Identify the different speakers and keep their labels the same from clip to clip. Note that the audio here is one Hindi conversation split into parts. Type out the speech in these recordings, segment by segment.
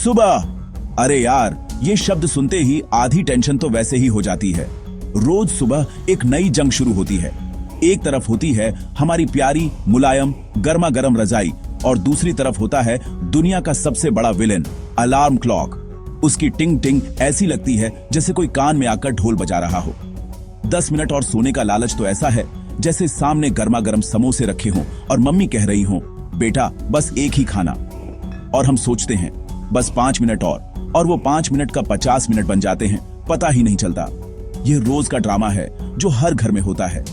Speaker 1: सुबह। अरे यार, ये शब्द सुनते ही आधी टेंशन तो वैसे ही हो जाती है। रोज सुबह एक नई जंग शुरू होती है। एक तरफ होती है हमारी प्यारी मुलायम गर्मा गर्म रजाई और दूसरी तरफ होता है दुनिया का सबसे बड़ा विलेन, अलार्म क्लॉक। उसकी टिंग टिंग ऐसी लगती है जैसे कोई कान में आकर ढोल बजा रहा हो। 10 मिनट और सोने का लालच तो ऐसा है जैसे सामने गर्मा गर्म समोसे रखे हों और मम्मी कह रही हो, बेटा बस एक ही खाना। और हम सोचते हैं बस 5 मिनट और वो 5 मिनट का 50 मिनट बन जाते हैं, पता ही नहीं चलता। ये रोज का ड्रामा है जो हर घर में होता है।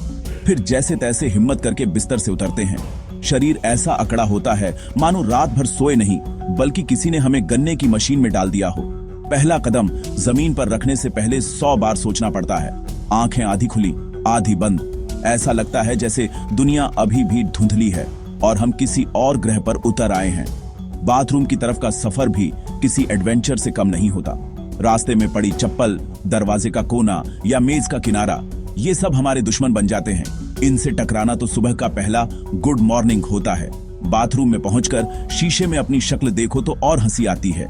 Speaker 1: फिर जैसे तैसे हिम्मत करके बिस्तर से उतरते हैं। शरीर ऐसा अकड़ा होता है मानो रात भर सोए नहीं, बल्कि किसी ने हमें गन्ने की मशीन में डाल दिया हो। पहला कदम जमीन पर रखने से पहले 100 बार सोचना पड़ता है। आंखें आधी खुली आधी बंद। ऐसा लगता है जैसे दुनिया अभी भी धुंधली है और हम किसी और ग्रह पर उतर आए हैं। बाथरूम की तरफ का सफर भी किसी एडवेंचर से कम नहीं होता। रास्ते में पड़ी चप्पल, दरवाजे का कोना या मेज का किनारा, ये सब हमारे दुश्मन बन जाते हैं। इनसे टकराना तो सुबह का पहला गुड मॉर्निंग होता है। बाथरूम में पहुंचकर शीशे में अपनी शक्ल देखो तो और हंसी आती है।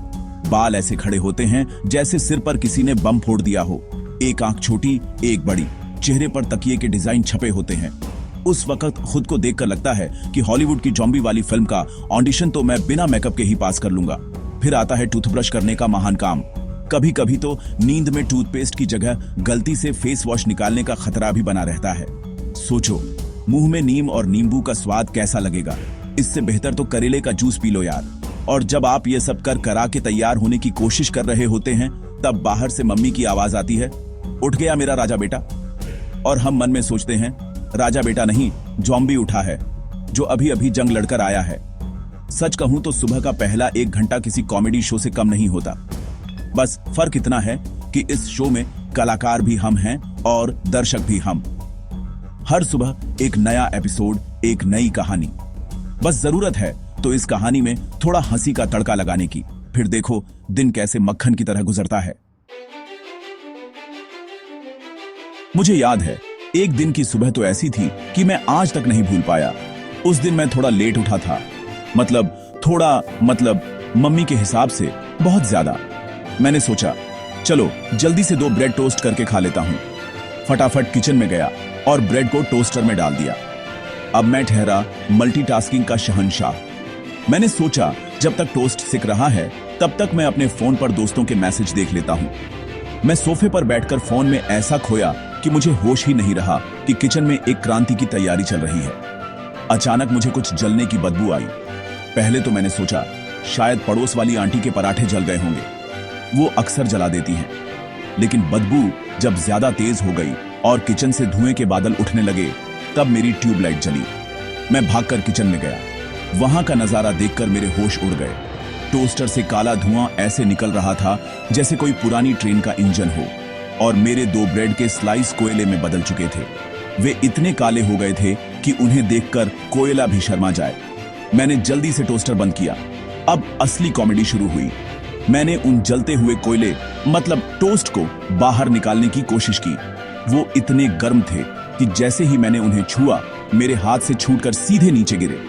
Speaker 1: बाल ऐसे खड़े होते हैं जैसे सिर पर किसी ने बम फोड़ दिया हो। एक आंख छोटी एक बड़ी, चेहरे पर तकिए के डिजाइन छपे होते हैं। उस वक्त खुद को देखकर लगता है कि हॉलीवुड की जॉम्बी वाली फिल्म का ऑडिशन तो मैं बिना मेकअप के ही पास कर लूंगा। फिर आता है टूथब्रश करने का महान काम। कभी कभी तो नींद में टूथपेस्ट की जगह गलती से फेस वॉश निकालने का खतरा भी बना रहता है। सोचो, मुंह में नीम और नींबू का स्वाद कैसा लगेगा। इससे बेहतर तो करेले का जूस पी लो यार। और जब आप ये सब कर करा के तैयार होने की कोशिश कर रहे होते हैं, तब बाहर से मम्मी की आवाज आती है, उठ गया मेरा राजा बेटा। और हम मन में सोचते हैं, राजा बेटा नहीं, जॉम्बी उठा है जो अभी अभी जंग लड़कर आया है। सच कहूं तो सुबह का पहला 1 घंटा किसी कॉमेडी शो से कम नहीं होता। बस फर्क इतना है कि इस शो में कलाकार भी हम हैं और दर्शक भी हम। हर सुबह एक नया एपिसोड, एक नई कहानी। बस जरूरत है तो इस कहानी में थोड़ा हंसी का तड़का लगाने की। फिर देखो दिन कैसे मक्खन की तरह गुजरता है। मुझे याद है एक दिन की सुबह तो ऐसी थी कि मैं आज तक नहीं भूल पाया। उस दिन मैं थोड़ा लेट उठा था। मतलब मम्मी के हिसाब से बहुत ज्यादा। मैंने सोचा चलो जल्दी से 2 ब्रेड टोस्ट करके खा लेता हूं। फटाफट किचन में गया और ब्रेड को टोस्टर में डाल दिया। अब मैं ठहरा मल्टीटास्किंग का शहंशाह। मैंने सोचा जब तक टोस्ट सिक रहा है तब तक मैं अपने फोन पर दोस्तों के मैसेज देख लेता हूं। मैं सोफे पर बैठकर फोन में ऐसा खोया कि मुझे होश ही नहीं रहा कि किचन में एक क्रांति की तैयारी चल रही है। अचानक मुझे कुछ जलने की बदबू आई। पहले तो मैंने सोचा शायद पड़ोस वाली आंटी के पराठे जल गए होंगे, वो अक्सर जला देती हैं। लेकिन बदबू जब ज्यादा तेज हो गई और किचन से धुएं के बादल उठने लगे, तब मेरी ट्यूबलाइट जली। मैं भागकर किचन में गया। वहां का नजारा देखकर मेरे होश उड़ गए। टोस्टर से काला धुआं ऐसे निकल रहा था जैसे कोई पुरानी ट्रेन का इंजन हो, और मेरे 2 ब्रेड के स्लाइस कोयले में बदल चुके थे। वे इतने काले हो गए थे कि उन्हें देखकर कोयला भी शर्मा जाए। मैंने जल्दी से टोस्टर बंद किया। अब असली कॉमेडी शुरू हुई। मैंने उन जलते हुए कोयले टोस्ट को बाहर निकालने की कोशिश की। वो इतने गर्म थे कि जैसे ही मैंने उन्हें छुआ, मेरे हाथ से छूटकर सीधे नीचे गिरे।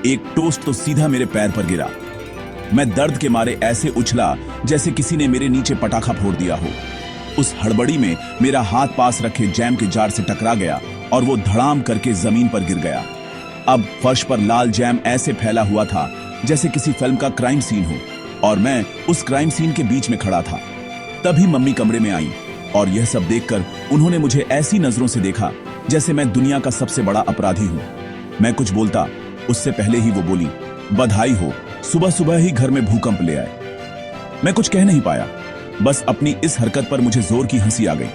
Speaker 1: एक टोस्ट तो सीधा मेरे पैर पर गिरा। मैं दर्द के मारे ऐसे उछला जैसे किसी ने मेरे नीचे पटाखा फोड़ दिया हो। उस हड़बड़ी में मेरा हाथ पास रखे जैम के जार से टकरा गया और वो धड़ाम करके जमीन पर गिर गया। अब फर्श पर लाल जैम ऐसे फैला हुआ था जैसे किसी फिल्म का क्राइम सीन हो, और मैं उस क्राइम सीन के बीच में खड़ा था। तभी मम्मी कमरे में आई और यह सब देखकर उन्होंने मुझे ऐसी नजरों से देखा जैसे मैं दुनिया का सबसे बड़ा अपराधी हूं। मैं कुछ बोलता उससे पहले ही वो बोली, बधाई हो, सुबह सुबह ही घर में भूकंप ले आए। मैं कुछ कह नहीं पाया। बस अपनी इस हरकत पर मुझे जोर की हंसी आ गई।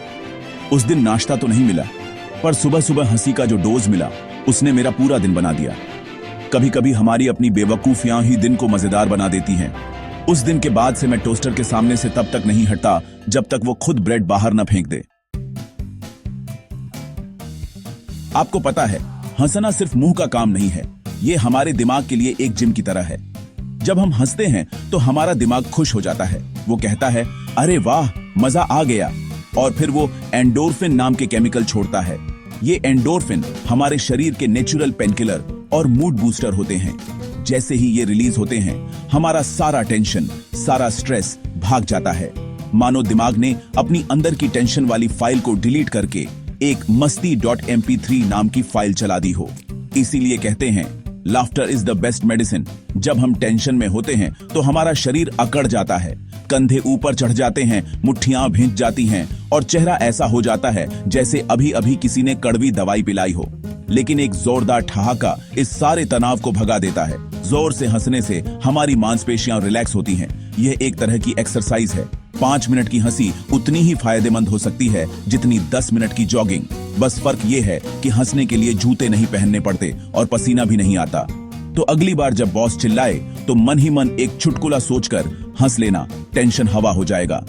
Speaker 1: उस दिन नाश्ता तो नहीं मिला, पर सुबह सुबह हंसी का जो डोज मिला उसने मेरा पूरा दिन बना दिया। कभी कभी हमारी अपनी बेवकूफियां ही दिन को मजेदार बना देती हैं। उस दिन के बाद से मैं टोस्टर के सामने से तब तक नहीं हटता जब तक वो खुद ब्रेड बाहर न फेंक दे। आपको पता है, हंसना सिर्फ मुंह का काम नहीं है, ये हमारे दिमाग के लिए एक जिम की तरह है। जब हम हंसते हैं तो हमारा दिमाग खुश हो जाता है। वो कहता है, अरे वाह, मजा आ गया। और फिर वो एंडोर्फिन नाम के केमिकल छोड़ता है। ये एंडोर्फिन हमारे शरीर के नेचुरल पेनकिलर और मूड बूस्टर होते हैं। जैसे ही ये रिलीज होते हैं हमारा सारा टेंशन, सारा स्ट्रेस भाग जाता है। मानो दिमाग ने अपनी अंदर की टेंशन वाली फाइल को डिलीट करके एक मस्ती.mp3 नाम की फाइल चला दी हो। इसीलिए कहते हैं laughter is the best medicine. जब हम टेंशन में होते हैं तो हमारा शरीर अकड़ जाता है, कंधे ऊपर चढ़ जाते हैं, मुट्ठियां भींच जाती हैं और चेहरा ऐसा हो जाता है जैसे अभी अभी किसी ने कड़वी दवाई पिलाई हो। लेकिन एक जोरदार ठहाका इस सारे तनाव को भगा देता है। जोर से हंसने से हमारी मांसपेशियां रिलैक्स होती हैं। यह एक तरह की एक्सरसाइज है। 5 मिनट की हंसी उतनी ही फायदेमंद हो सकती है जितनी 10 मिनट की जॉगिंग। बस फर्क ये है कि हंसने के लिए जूते नहीं पहनने पड़ते और पसीना भी नहीं आता। तो अगली बार जब बॉस चिल्लाए तो मन ही मन एक चुटकुला सोचकर हंस लेना, टेंशन हवा हो जाएगा।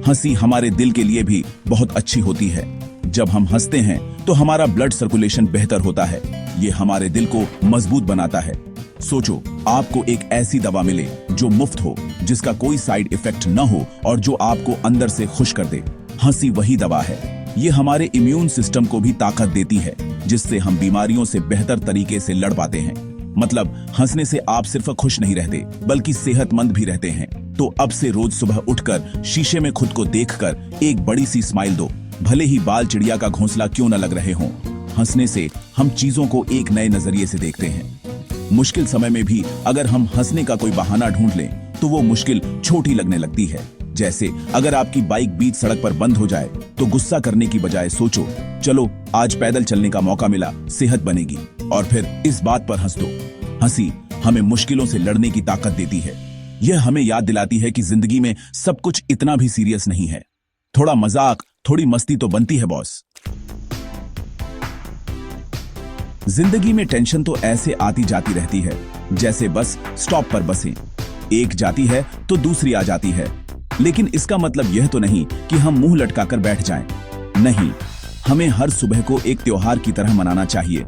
Speaker 1: हंसी हमारे दिल के लिए भी बहुत अच्छी होती है। जब हम हंसते हैं तो हमारा ब्लड सर्कुलेशन बेहतर होता है। ये हमारे दिल को मजबूत बनाता है। सोचो आपको एक ऐसी दवा मिले जो मुफ्त हो, जिसका कोई साइड इफेक्ट न हो और जो आपको अंदर से खुश कर दे। हंसी वही दवा है। ये हमारे इम्यून सिस्टम को भी ताकत देती है, जिससे हम बीमारियों से बेहतर तरीके से लड़ पाते हैं। मतलब हंसने से आप सिर्फ खुश नहीं रहते बल्कि सेहतमंद भी रहते हैं। तो अब से रोज सुबह उठकर शीशे में खुद को देखकर एक बड़ी सी स्माइल दो, भले ही बाल चिड़िया का घोंसला क्यों न लग रहे हों। हंसने से हम चीजों को एक नए नजरिए से देखते हैं। मुश्किल समय में भी अगर हम हंसने का कोई बहाना ढूंढ लें तो वो मुश्किल छोटी लगने लगती है। जैसे अगर आपकी बाइक बीच सड़क पर बंद हो जाए तो गुस्सा करने की बजाय सोचो, चलो आज पैदल चलने का मौका मिला, सेहत बनेगी, और फिर इस बात पर हंस दो। हंसी हमें मुश्किलों से लड़ने की ताकत देती है। यह हमें याद दिलाती है कि जिंदगी में सब कुछ इतना भी सीरियस नहीं है। थोड़ा मजाक, थोड़ी मस्ती तो बनती है बॉस। जिंदगी में टेंशन तो ऐसे आती जाती रहती है जैसे बस स्टॉप पर बसें। एक जाती है तो दूसरी आ जाती है। लेकिन इसका मतलब यह तो नहीं कि हम मुंह लटकाकर बैठ जाएं। नहीं, हमें हर सुबह को एक त्योहार की तरह मनाना चाहिए।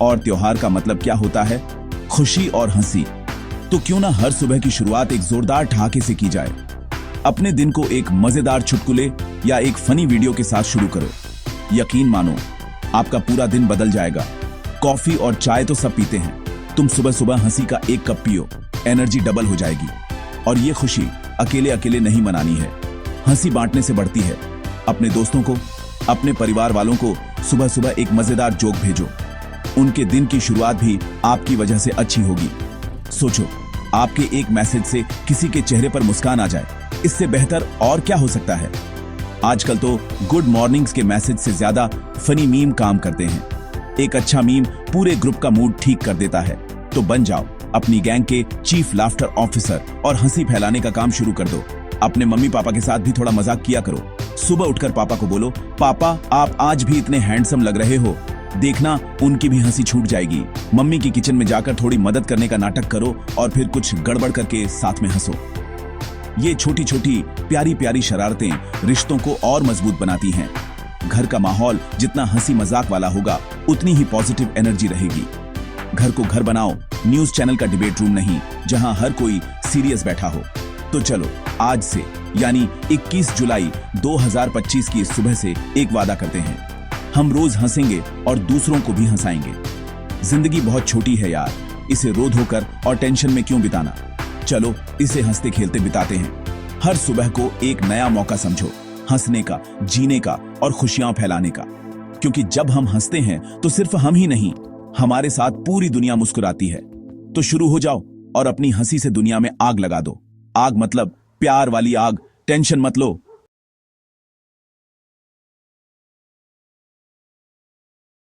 Speaker 1: और त्योहार का मतलब क्या होता है? खुशी और हंसी। तो क्यों ना हर सुबह की शुरुआत एक जोरदार ठहाके से की जाए। अपने दिन को एक मजेदार चुटकुले या एक फनी वीडियो के साथ शुरू करो। यकीन मानो आपका पूरा दिन बदल जाएगा। कॉफी और चाय तो सब पीते हैं, तुम सुबह सुबह हंसी का एक कप पियो, एनर्जी डबल हो जाएगी। और ये खुशी अकेले अकेले नहीं मनानी है, हंसी बांटने से बढ़ती है। अपने दोस्तों को, अपने परिवार वालों को सुबह सुबह एक मजेदार जोक भेजो। उनके दिन की शुरुआत भी आपकी वजह से अच्छी होगी। सोचो, आपके एक मैसेज से किसी के चेहरे पर मुस्कान आ जाए, इससे बेहतर और क्या हो सकता है। आजकल तो गुड मॉर्निंग्स के मैसेज से ज्यादा फनी मीम काम करते हैं। एक अच्छा मीम पूरे ग्रुप का मूड ठीक कर देता है। तो बन जाओ अपनी गैंग के चीफ लाफ्टर ऑफिसर और हंसी फैलाने का काम शुरू कर दो। अपने मम्मी पापा के साथ भी थोड़ा मजाक किया करो। सुबह उठकर पापा को बोलो, पापा आप आज भी इतने हैंडसम लग रहे हो, देखना उनकी भी हंसी छूट जाएगी। मम्मी की किचन में जाकर थोड़ी मदद करने का नाटक करो और फिर कुछ गड़बड़ करके साथ में हंसो। ये छोटी छोटी प्यारी प्यारी शरारतें रिश्तों को और मजबूत बनाती हैं। घर का माहौल जितना हंसी मजाक वाला होगा उतनी ही पॉजिटिव एनर्जी रहेगी। घर को घर बनाओ, न्यूज चैनल का डिबेट रूम नहीं जहां हर कोई सीरियस बैठा हो। तो चलो आज से यानी 21 जुलाई 2025 की सुबह से एक वादा करते हैं, हम रोज हंसेंगे और दूसरों को भी हंसाएंगे। जिंदगी बहुत छोटी है यार, इसे रो धोकर और टेंशन में क्यों बिताना। चलो इसे हंसते खेलते बिताते हैं। हर सुबह को एक नया मौका समझो, हंसने का, जीने का और खुशियां फैलाने का। क्योंकि जब हम हंसते हैं तो सिर्फ हम ही नहीं, हमारे साथ पूरी दुनिया मुस्कुराती है। तो शुरू हो जाओ और अपनी हंसी से दुनिया में आग लगा दो। आग मतलब प्यार वाली आग, टेंशन मत लो,